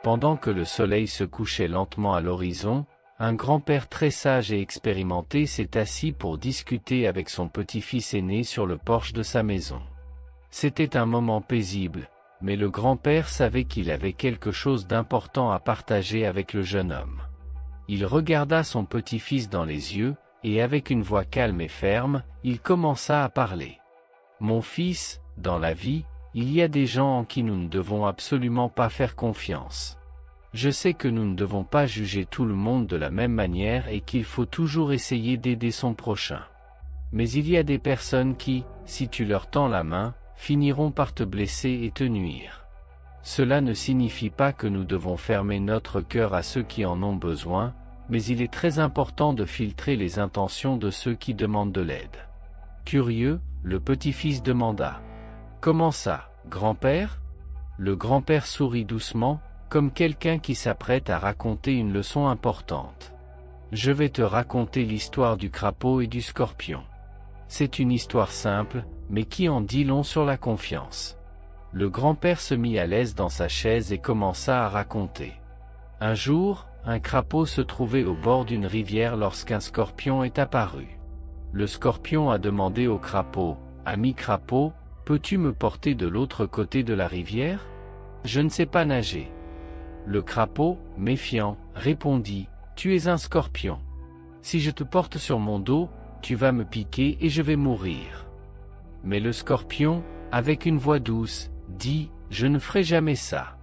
Pendant que le soleil se couchait lentement à l'horizon, un grand-père très sage et expérimenté s'est assis pour discuter avec son petit-fils aîné sur le porche de sa maison. C'était un moment paisible, mais le grand-père savait qu'il avait quelque chose d'important à partager avec le jeune homme. Il regarda son petit-fils dans les yeux, et avec une voix calme et ferme, il commença à parler. « Mon fils, dans la vie, il y a des gens en qui nous ne devons absolument pas faire confiance. Je sais que nous ne devons pas juger tout le monde de la même manière et qu'il faut toujours essayer d'aider son prochain. Mais il y a des personnes qui, si tu leur tends la main, finiront par te blesser et te nuire. Cela ne signifie pas que nous devons fermer notre cœur à ceux qui en ont besoin, mais il est très important de filtrer les intentions de ceux qui demandent de l'aide. » Curieux, le petit-fils demanda. « Comment ça, grand-père » Le grand-père sourit doucement, comme quelqu'un qui s'apprête à raconter une leçon importante. « Je vais te raconter l'histoire du crapaud et du scorpion. C'est une histoire simple, mais qui en dit long sur la confiance. » Le grand-père se mit à l'aise dans sa chaise et commença à raconter. Un jour, un crapaud se trouvait au bord d'une rivière lorsqu'un scorpion est apparu. Le scorpion a demandé au crapaud, « Ami crapaud, peux-tu me porter de l'autre côté de la rivière? Je ne sais pas nager. » Le crapaud, méfiant, répondit, « Tu es un scorpion. Si je te porte sur mon dos, tu vas me piquer et je vais mourir. » Mais le scorpion, avec une voix douce, dit, « Je ne ferai jamais ça.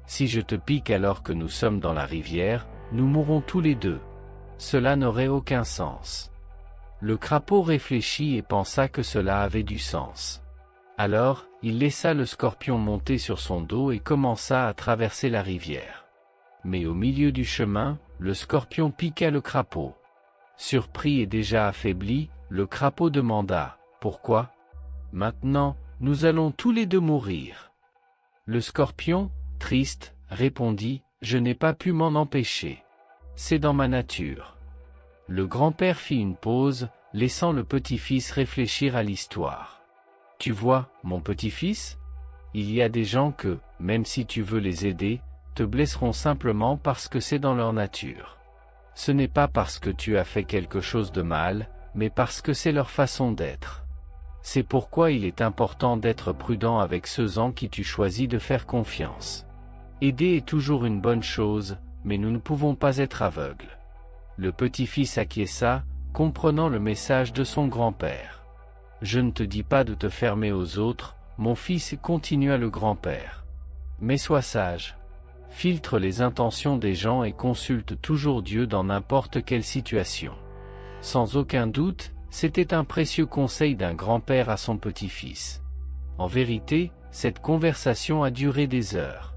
Si je te pique alors que nous sommes dans la rivière, nous mourrons tous les deux. Cela n'aurait aucun sens. » Le crapaud réfléchit et pensa que cela avait du sens. Alors, il laissa le scorpion monter sur son dos et commença à traverser la rivière. Mais au milieu du chemin, le scorpion piqua le crapaud. Surpris et déjà affaibli, le crapaud demanda, « Pourquoi? Maintenant, nous allons tous les deux mourir. » Le scorpion, triste, répondit, « Je n'ai pas pu m'en empêcher. C'est dans ma nature. » Le grand-père fit une pause, laissant le petit-fils réfléchir à l'histoire. « Tu vois, mon petit-fils? Il y a des gens que, même si tu veux les aider, te blesseront simplement parce que c'est dans leur nature. Ce n'est pas parce que tu as fait quelque chose de mal, mais parce que c'est leur façon d'être. C'est pourquoi il est important d'être prudent avec ceux en qui tu choisis de faire confiance. Aider est toujours une bonne chose, mais nous ne pouvons pas être aveugles. » Le petit-fils acquiesça, comprenant le message de son grand-père. « Je ne te dis pas de te fermer aux autres, mon fils, » continua le grand-père. « Mais sois sage. Filtre les intentions des gens et consulte toujours Dieu dans n'importe quelle situation. » Sans aucun doute, c'était un précieux conseil d'un grand-père à son petit-fils. En vérité, cette conversation a duré des heures.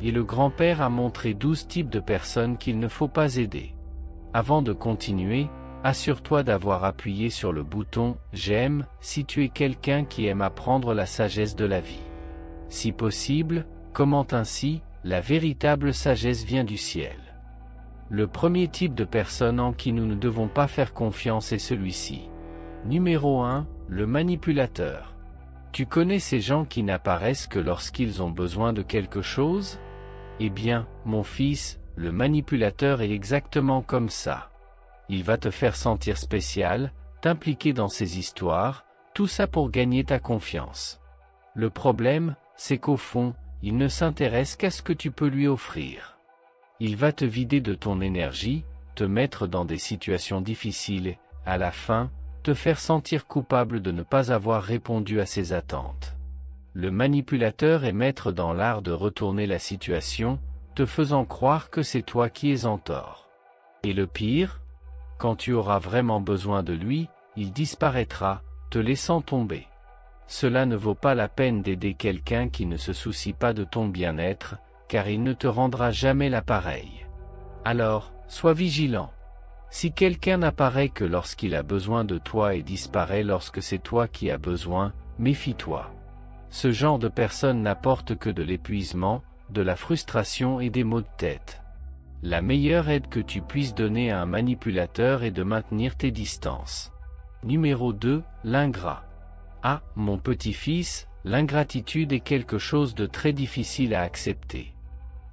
Et le grand-père a montré 12 types de personnes qu'il ne faut pas aider. Avant de continuer, assure-toi d'avoir appuyé sur le bouton « J'aime » si tu es quelqu'un qui aime apprendre la sagesse de la vie. Si possible, commente ainsi « La véritable sagesse vient du ciel ». Le premier type de personne en qui nous ne devons pas faire confiance est celui-ci. Numéro 1, le manipulateur. Tu connais ces gens qui n'apparaissent que lorsqu'ils ont besoin de quelque chose? Eh bien, mon fils, le manipulateur est exactement comme ça. Il va te faire sentir spécial, t'impliquer dans ses histoires, tout ça pour gagner ta confiance. Le problème, c'est qu'au fond, il ne s'intéresse qu'à ce que tu peux lui offrir. Il va te vider de ton énergie, te mettre dans des situations difficiles et, à la fin, te faire sentir coupable de ne pas avoir répondu à ses attentes. Le manipulateur est maître dans l'art de retourner la situation, te faisant croire que c'est toi qui es en tort. Et le pire, quand tu auras vraiment besoin de lui, il disparaîtra, te laissant tomber. Cela ne vaut pas la peine d'aider quelqu'un qui ne se soucie pas de ton bien-être, car il ne te rendra jamais l'appareil. Alors, sois vigilant. Si quelqu'un n'apparaît que lorsqu'il a besoin de toi et disparaît lorsque c'est toi qui as besoin, méfie-toi. Ce genre de personne n'apporte que de l'épuisement, de la frustration et des maux de tête. La meilleure aide que tu puisses donner à un manipulateur est de maintenir tes distances. Numéro 2, l'ingrat. Ah, mon petit-fils, l'ingratitude est quelque chose de très difficile à accepter.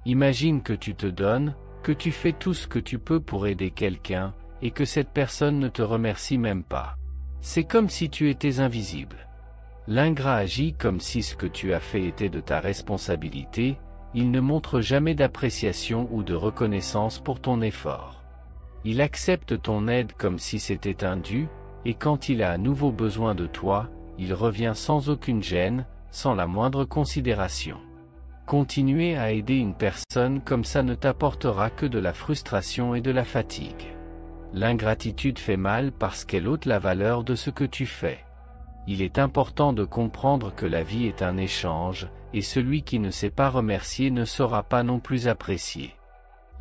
Imagine que tu te donnes, que tu fais tout ce que tu peux pour aider quelqu'un, et que cette personne ne te remercie même pas. C'est comme si tu étais invisible. L'ingrat agit comme si ce que tu as fait était de ta responsabilité, il ne montre jamais d'appréciation ou de reconnaissance pour ton effort. Il accepte ton aide comme si c'était un dû, et quand il a à nouveau besoin de toi, il revient sans aucune gêne, sans la moindre considération. Continuer à aider une personne comme ça ne t'apportera que de la frustration et de la fatigue. L'ingratitude fait mal parce qu'elle ôte la valeur de ce que tu fais. Il est important de comprendre que la vie est un échange, et celui qui ne sait pas remercier ne saura pas non plus apprécier.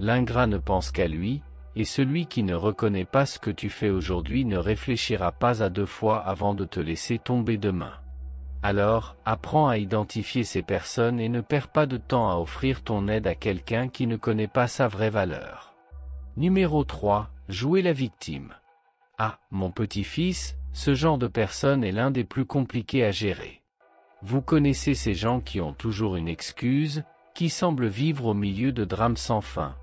L'ingrat ne pense qu'à lui, et celui qui ne reconnaît pas ce que tu fais aujourd'hui ne réfléchira pas à 2 fois avant de te laisser tomber demain. Alors, apprends à identifier ces personnes et ne perds pas de temps à offrir ton aide à quelqu'un qui ne connaît pas sa vraie valeur. Numéro 3. Jouer la victime. Ah, mon petit-fils, ce genre de personne est l'un des plus compliqués à gérer. Vous connaissez ces gens qui ont toujours une excuse, qui semblent vivre au milieu de drames sans fin.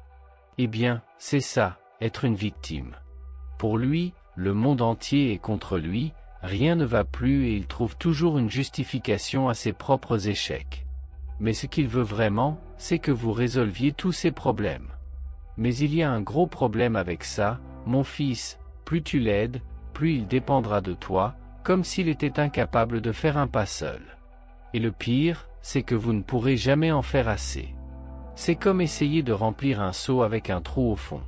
Eh bien, c'est ça, être une victime. Pour lui, le monde entier est contre lui, rien ne va plus et il trouve toujours une justification à ses propres échecs. Mais ce qu'il veut vraiment, c'est que vous résolviez tous ses problèmes. Mais il y a un gros problème avec ça, mon fils, plus tu l'aides, plus il dépendra de toi, comme s'il était incapable de faire un pas seul. Et le pire, c'est que vous ne pourrez jamais en faire assez. C'est comme essayer de remplir un seau avec un trou au fond.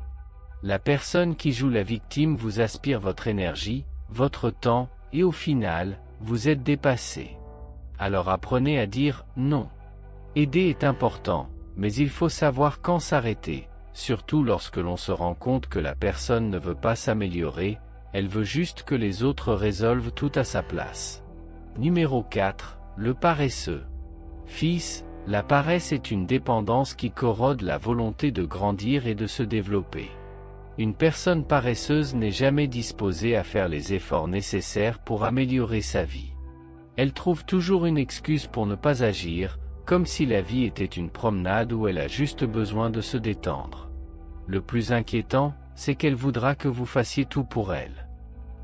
La personne qui joue la victime vous aspire votre énergie, votre temps, et au final, vous êtes dépassé. Alors apprenez à dire non. Aider est important, mais il faut savoir quand s'arrêter, surtout lorsque l'on se rend compte que la personne ne veut pas s'améliorer, elle veut juste que les autres résolvent tout à sa place. Numéro 4. Le paresseux. Fils, la paresse est une dépendance qui corrode la volonté de grandir et de se développer. Une personne paresseuse n'est jamais disposée à faire les efforts nécessaires pour améliorer sa vie. Elle trouve toujours une excuse pour ne pas agir, comme si la vie était une promenade où elle a juste besoin de se détendre. Le plus inquiétant, c'est qu'elle voudra que vous fassiez tout pour elle.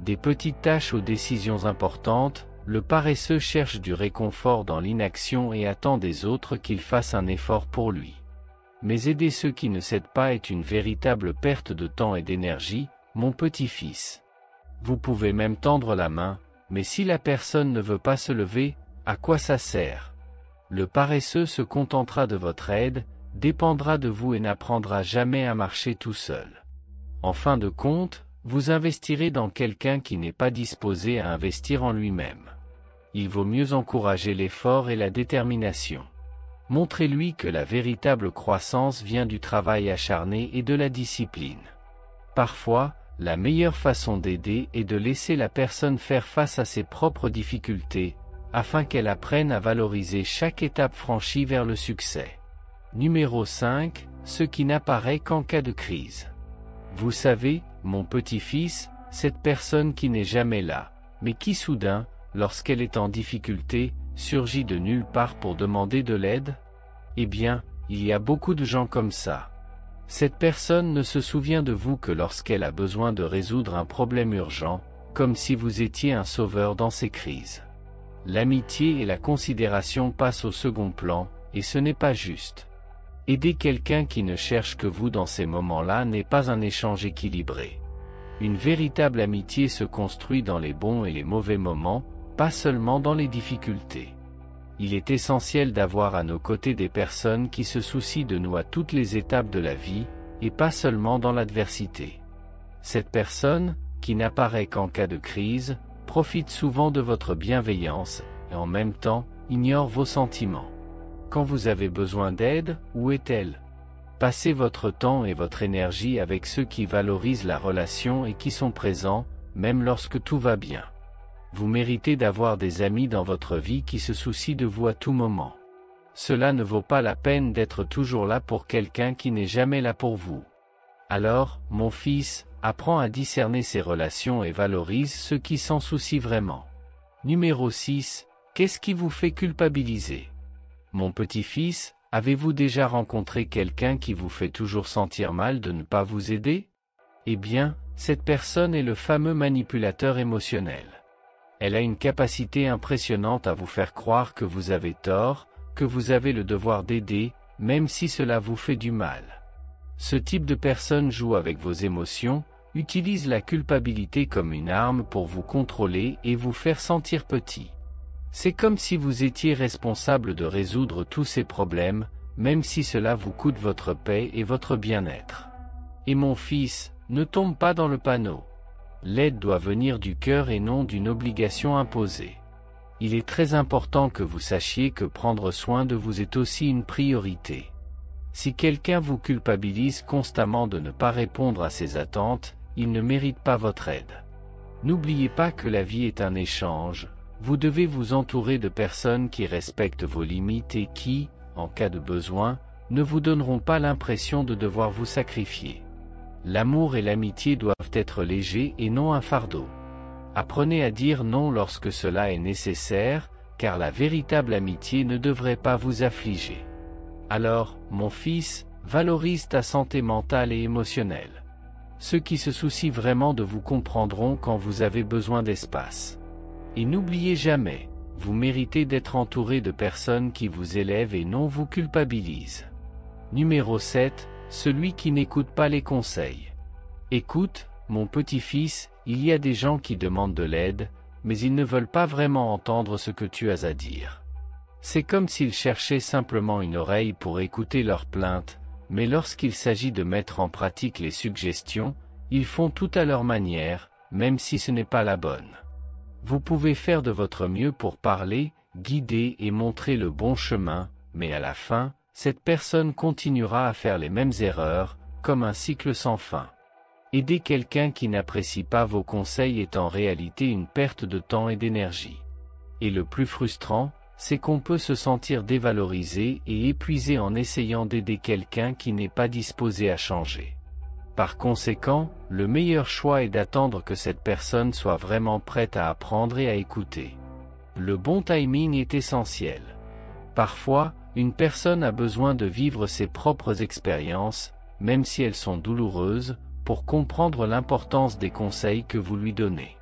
Des petites tâches aux décisions importantes, le paresseux cherche du réconfort dans l'inaction et attend des autres qu'ils fassent un effort pour lui. Mais aider ceux qui ne cèdent pas est une véritable perte de temps et d'énergie, mon petit-fils. Vous pouvez même tendre la main, mais si la personne ne veut pas se lever, à quoi ça sert? Le paresseux se contentera de votre aide, dépendra de vous et n'apprendra jamais à marcher tout seul. En fin de compte, vous investirez dans quelqu'un qui n'est pas disposé à investir en lui-même. Il vaut mieux encourager l'effort et la détermination. Montrez-lui que la véritable croissance vient du travail acharné et de la discipline. Parfois, la meilleure façon d'aider est de laisser la personne faire face à ses propres difficultés, afin qu'elle apprenne à valoriser chaque étape franchie vers le succès. Numéro 5. Ce qui n'apparaît qu'en cas de crise. Vous savez, mon petit-fils, cette personne qui n'est jamais là, mais qui soudain, lorsqu'elle est en difficulté, surgit de nulle part pour demander de l'aide? Eh bien, il y a beaucoup de gens comme ça. Cette personne ne se souvient de vous que lorsqu'elle a besoin de résoudre un problème urgent, comme si vous étiez un sauveur dans ces crises. L'amitié et la considération passent au second plan, et ce n'est pas juste. Aider quelqu'un qui ne cherche que vous dans ces moments-là n'est pas un échange équilibré. Une véritable amitié se construit dans les bons et les mauvais moments, pas seulement dans les difficultés. Il est essentiel d'avoir à nos côtés des personnes qui se soucient de nous à toutes les étapes de la vie, et pas seulement dans l'adversité. Cette personne, qui n'apparaît qu'en cas de crise, profite souvent de votre bienveillance, et en même temps, ignore vos sentiments. Quand vous avez besoin d'aide, où est-elle? Passez votre temps et votre énergie avec ceux qui valorisent la relation et qui sont présents, même lorsque tout va bien. Vous méritez d'avoir des amis dans votre vie qui se soucient de vous à tout moment. Cela ne vaut pas la peine d'être toujours là pour quelqu'un qui n'est jamais là pour vous. Alors, mon fils, apprends à discerner ces relations et valorise ceux qui s'en soucient vraiment. Numéro 6. Qu'est-ce qui vous fait culpabiliser? Mon petit-fils, Avez-vous déjà rencontré quelqu'un qui vous fait toujours sentir mal de ne pas vous aider? Eh bien, cette personne est le fameux manipulateur émotionnel. Elle a une capacité impressionnante à vous faire croire que vous avez tort, que vous avez le devoir d'aider, même si cela vous fait du mal. Ce type de personne joue avec vos émotions, utilise la culpabilité comme une arme pour vous contrôler et vous faire sentir petit. C'est comme si vous étiez responsable de résoudre tous ces problèmes, même si cela vous coûte votre paix et votre bien-être. Et mon fils, ne tombe pas dans le panneau. L'aide doit venir du cœur et non d'une obligation imposée. Il est très important que vous sachiez que prendre soin de vous est aussi une priorité. Si quelqu'un vous culpabilise constamment de ne pas répondre à ses attentes, il ne mérite pas votre aide. N'oubliez pas que la vie est un échange, vous devez vous entourer de personnes qui respectent vos limites et qui, en cas de besoin, ne vous donneront pas l'impression de devoir vous sacrifier. L'amour et l'amitié doivent être légers et non un fardeau. Apprenez à dire non lorsque cela est nécessaire, car la véritable amitié ne devrait pas vous affliger. Alors, mon fils, valorise ta santé mentale et émotionnelle. Ceux qui se soucient vraiment de vous comprendront quand vous avez besoin d'espace. Et n'oubliez jamais, vous méritez d'être entouré de personnes qui vous élèvent et non vous culpabilisent. Numéro 7, celui qui n'écoute pas les conseils. Écoute, mon petit-fils, il y a des gens qui demandent de l'aide, mais ils ne veulent pas vraiment entendre ce que tu as à dire. C'est comme s'ils cherchaient simplement une oreille pour écouter leurs plaintes, mais lorsqu'il s'agit de mettre en pratique les suggestions, ils font tout à leur manière, même si ce n'est pas la bonne. Vous pouvez faire de votre mieux pour parler, guider et montrer le bon chemin, mais à la fin, cette personne continuera à faire les mêmes erreurs, comme un cycle sans fin. Aider quelqu'un qui n'apprécie pas vos conseils est en réalité une perte de temps et d'énergie. Et le plus frustrant, c'est qu'on peut se sentir dévalorisé et épuisé en essayant d'aider quelqu'un qui n'est pas disposé à changer. Par conséquent, le meilleur choix est d'attendre que cette personne soit vraiment prête à apprendre et à écouter. Le bon timing est essentiel. Parfois, une personne a besoin de vivre ses propres expériences, même si elles sont douloureuses, pour comprendre l'importance des conseils que vous lui donnez.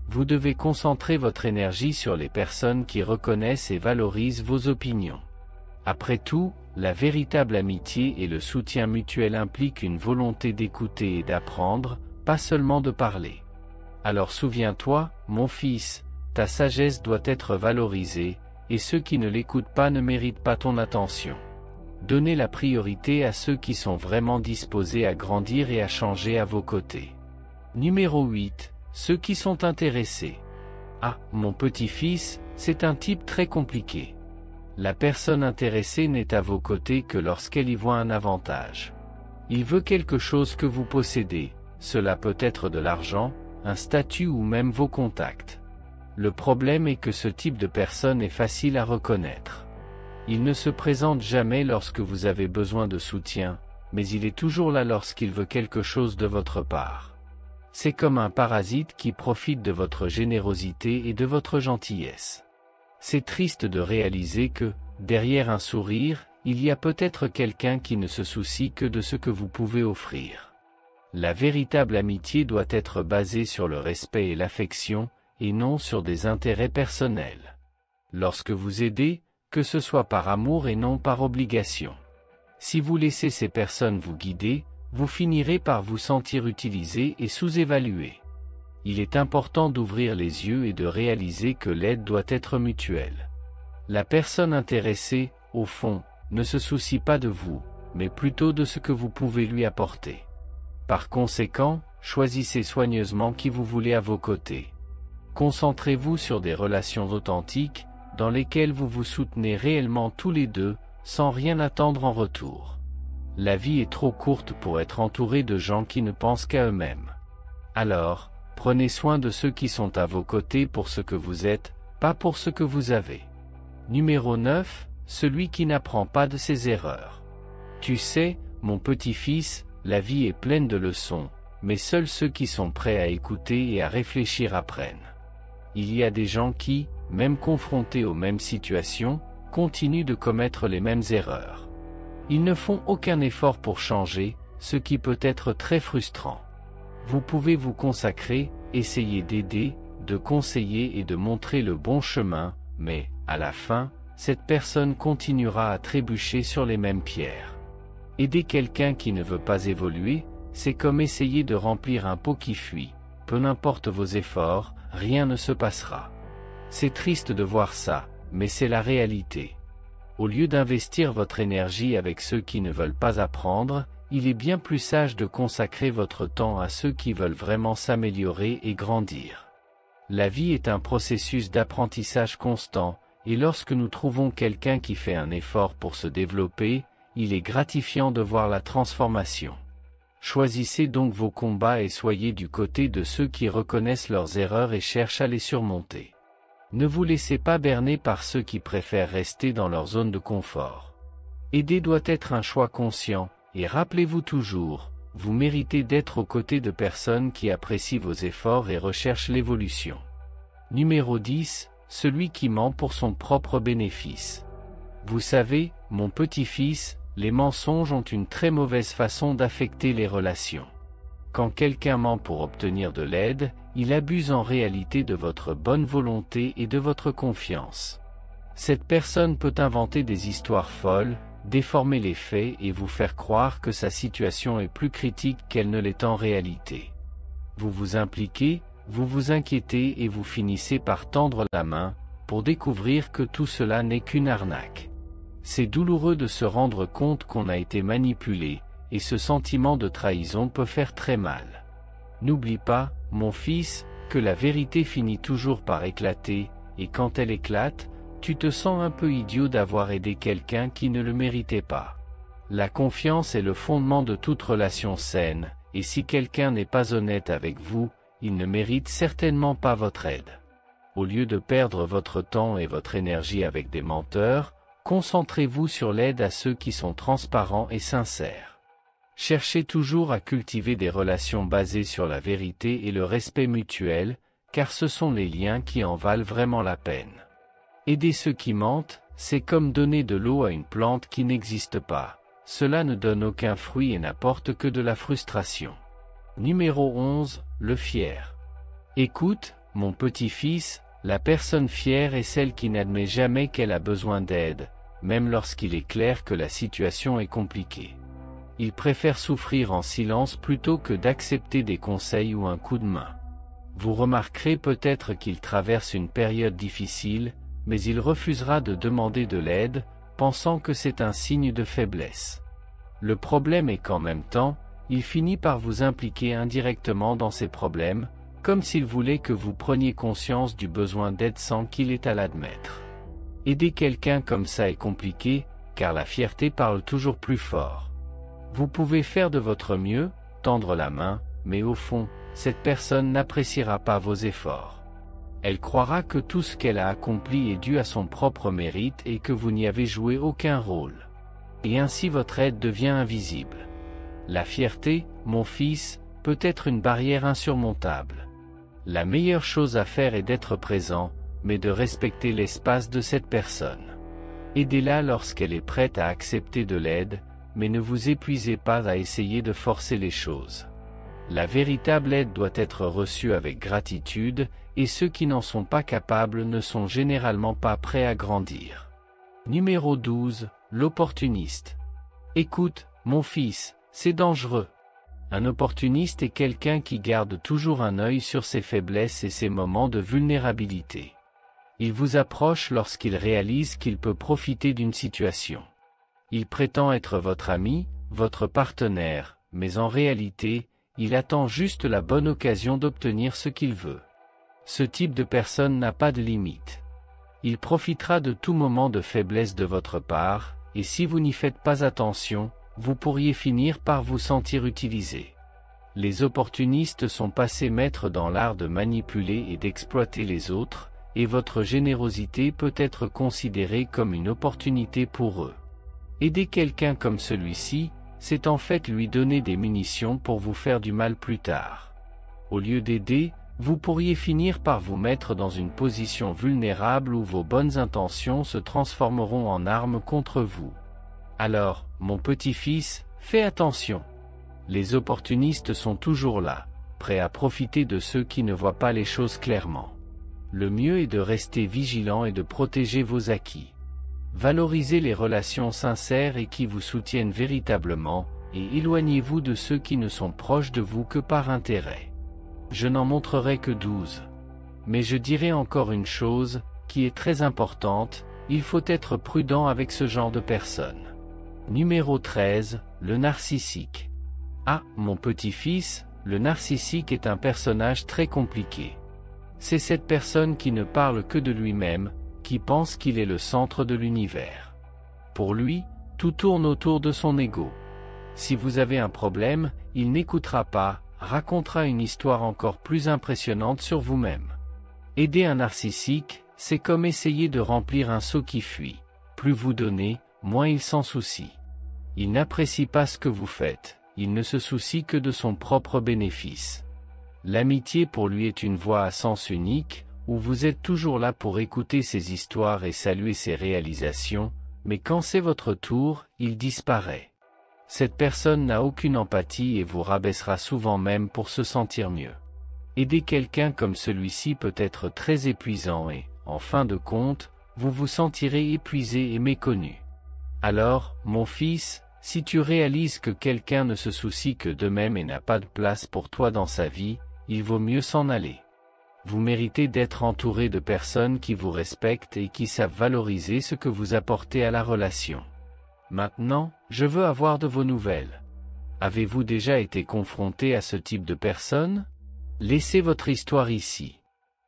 Vous devez concentrer votre énergie sur les personnes qui reconnaissent et valorisent vos opinions. Après tout, la véritable amitié et le soutien mutuel impliquent une volonté d'écouter et d'apprendre, pas seulement de parler. Alors souviens-toi, mon fils, ta sagesse doit être valorisée, et ceux qui ne l'écoutent pas ne méritent pas ton attention. Donnez la priorité à ceux qui sont vraiment disposés à grandir et à changer à vos côtés. Numéro 8. Ceux qui sont intéressés. Ah, mon petit-fils, c'est un type très compliqué. La personne intéressée n'est à vos côtés que lorsqu'elle y voit un avantage. Il veut quelque chose que vous possédez, cela peut être de l'argent, un statut ou même vos contacts. Le problème est que ce type de personne est facile à reconnaître. Il ne se présente jamais lorsque vous avez besoin de soutien, mais il est toujours là lorsqu'il veut quelque chose de votre part. C'est comme un parasite qui profite de votre générosité et de votre gentillesse. C'est triste de réaliser que, derrière un sourire, il y a peut-être quelqu'un qui ne se soucie que de ce que vous pouvez offrir. La véritable amitié doit être basée sur le respect et l'affection, et non sur des intérêts personnels. Lorsque vous aidez, que ce soit par amour et non par obligation. Si vous laissez ces personnes vous guider, vous finirez par vous sentir utilisé et sous-évalué. Il est important d'ouvrir les yeux et de réaliser que l'aide doit être mutuelle. La personne intéressée, au fond, ne se soucie pas de vous, mais plutôt de ce que vous pouvez lui apporter. Par conséquent, choisissez soigneusement qui vous voulez à vos côtés. Concentrez-vous sur des relations authentiques, dans lesquelles vous vous soutenez réellement tous les deux, sans rien attendre en retour. La vie est trop courte pour être entouré de gens qui ne pensent qu'à eux-mêmes. Alors, prenez soin de ceux qui sont à vos côtés pour ce que vous êtes, pas pour ce que vous avez. Numéro 9, celui qui n'apprend pas de ses erreurs. Tu sais, mon petit-fils, la vie est pleine de leçons, mais seuls ceux qui sont prêts à écouter et à réfléchir apprennent. Il y a des gens qui, même confrontés aux mêmes situations, continuent de commettre les mêmes erreurs. Ils ne font aucun effort pour changer, ce qui peut être très frustrant. Vous pouvez vous consacrer, essayer d'aider, de conseiller et de montrer le bon chemin, mais, à la fin, cette personne continuera à trébucher sur les mêmes pierres. Aider quelqu'un qui ne veut pas évoluer, c'est comme essayer de remplir un pot qui fuit. Peu n'importe vos efforts, rien ne se passera. C'est triste de voir ça, mais c'est la réalité. Au lieu d'investir votre énergie avec ceux qui ne veulent pas apprendre, il est bien plus sage de consacrer votre temps à ceux qui veulent vraiment s'améliorer et grandir. La vie est un processus d'apprentissage constant, et lorsque nous trouvons quelqu'un qui fait un effort pour se développer, il est gratifiant de voir la transformation. Choisissez donc vos combats et soyez du côté de ceux qui reconnaissent leurs erreurs et cherchent à les surmonter. Ne vous laissez pas berner par ceux qui préfèrent rester dans leur zone de confort. Aider doit être un choix conscient, et rappelez-vous toujours, vous méritez d'être aux côtés de personnes qui apprécient vos efforts et recherchent l'évolution. Numéro 10, celui qui ment pour son propre bénéfice. Vous savez, mon petit-fils, les mensonges ont une très mauvaise façon d'affecter les relations. Quand quelqu'un ment pour obtenir de l'aide, il abuse en réalité de votre bonne volonté et de votre confiance. Cette personne peut inventer des histoires folles, déformer les faits et vous faire croire que sa situation est plus critique qu'elle ne l'est en réalité. Vous vous impliquez, vous vous inquiétez et vous finissez par tendre la main, pour découvrir que tout cela n'est qu'une arnaque. C'est douloureux de se rendre compte qu'on a été manipulé, et ce sentiment de trahison peut faire très mal. N'oublie pas, mon fils, que la vérité finit toujours par éclater, et quand elle éclate, tu te sens un peu idiot d'avoir aidé quelqu'un qui ne le méritait pas. La confiance est le fondement de toute relation saine, et si quelqu'un n'est pas honnête avec vous, il ne mérite certainement pas votre aide. Au lieu de perdre votre temps et votre énergie avec des menteurs, concentrez-vous sur l'aide à ceux qui sont transparents et sincères. Cherchez toujours à cultiver des relations basées sur la vérité et le respect mutuel, car ce sont les liens qui en valent vraiment la peine. Aider ceux qui mentent, c'est comme donner de l'eau à une plante qui n'existe pas. Cela ne donne aucun fruit et n'apporte que de la frustration. Numéro 11, le fier. Écoute, mon petit-fils, la personne fière est celle qui n'admet jamais qu'elle a besoin d'aide, même lorsqu'il est clair que la situation est compliquée. Il préfère souffrir en silence plutôt que d'accepter des conseils ou un coup de main. Vous remarquerez peut-être qu'il traverse une période difficile, mais il refusera de demander de l'aide, pensant que c'est un signe de faiblesse. Le problème est qu'en même temps, il finit par vous impliquer indirectement dans ses problèmes, comme s'il voulait que vous preniez conscience du besoin d'aide sans qu'il ait à l'admettre. Aider quelqu'un comme ça est compliqué, car la fierté parle toujours plus fort. Vous pouvez faire de votre mieux, tendre la main, mais au fond, cette personne n'appréciera pas vos efforts. Elle croira que tout ce qu'elle a accompli est dû à son propre mérite et que vous n'y avez joué aucun rôle. Et ainsi votre aide devient invisible. La fierté, mon fils, peut être une barrière insurmontable. La meilleure chose à faire est d'être présent, mais de respecter l'espace de cette personne. Aidez-la lorsqu'elle est prête à accepter de l'aide, mais ne vous épuisez pas à essayer de forcer les choses. La véritable aide doit être reçue avec gratitude, et ceux qui n'en sont pas capables ne sont généralement pas prêts à grandir. Numéro 12, l'opportuniste. Écoute, mon fils, c'est dangereux. Un opportuniste est quelqu'un qui garde toujours un œil sur ses faiblesses et ses moments de vulnérabilité. Il vous approche lorsqu'il réalise qu'il peut profiter d'une situation. Il prétend être votre ami, votre partenaire, mais en réalité, il attend juste la bonne occasion d'obtenir ce qu'il veut. Ce type de personne n'a pas de limite. Il profitera de tout moment de faiblesse de votre part, et si vous n'y faites pas attention, vous pourriez finir par vous sentir utilisé. Les opportunistes sont passés maîtres dans l'art de manipuler et d'exploiter les autres, et votre générosité peut être considérée comme une opportunité pour eux. Aider quelqu'un comme celui-ci, c'est en fait lui donner des munitions pour vous faire du mal plus tard. Au lieu d'aider, vous pourriez finir par vous mettre dans une position vulnérable où vos bonnes intentions se transformeront en armes contre vous. Alors, mon petit-fils, fais attention. Les opportunistes sont toujours là, prêts à profiter de ceux qui ne voient pas les choses clairement. Le mieux est de rester vigilant et de protéger vos acquis. Valorisez les relations sincères et qui vous soutiennent véritablement, et éloignez-vous de ceux qui ne sont proches de vous que par intérêt. Je n'en montrerai que 12. Mais je dirai encore une chose, qui est très importante, il faut être prudent avec ce genre de personnes. Numéro 13, le narcissique. Ah, mon petit-fils, le narcissique est un personnage très compliqué. C'est cette personne qui ne parle que de lui-même, qui pense qu'il est le centre de l'univers. Pour lui, tout tourne autour de son ego. Si vous avez un problème, il n'écoutera pas, racontera une histoire encore plus impressionnante sur vous-même. Aider un narcissique, c'est comme essayer de remplir un seau qui fuit. Plus vous donnez, moins il s'en soucie. Il n'apprécie pas ce que vous faites, il ne se soucie que de son propre bénéfice. L'amitié pour lui est une voie à sens unique, où vous êtes toujours là pour écouter ses histoires et saluer ses réalisations, mais quand c'est votre tour, il disparaît. Cette personne n'a aucune empathie et vous rabaissera souvent même pour se sentir mieux. Aider quelqu'un comme celui-ci peut être très épuisant et, en fin de compte, vous vous sentirez épuisé et méconnu. Alors, mon fils, si tu réalises que quelqu'un ne se soucie que d'eux-mêmes et n'a pas de place pour toi dans sa vie, il vaut mieux s'en aller. Vous méritez d'être entouré de personnes qui vous respectent et qui savent valoriser ce que vous apportez à la relation. Maintenant, je veux avoir de vos nouvelles. Avez-vous déjà été confronté à ce type de personne? Laissez votre histoire ici.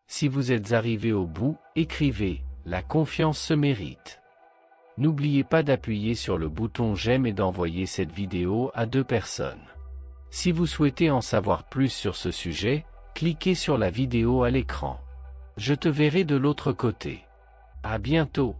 Si vous êtes arrivé au bout, écrivez, la confiance se mérite. N'oubliez pas d'appuyer sur le bouton j'aime et d'envoyer cette vidéo à 2 personnes. Si vous souhaitez en savoir plus sur ce sujet, cliquez sur la vidéo à l'écran. Je te verrai de l'autre côté. À bientôt.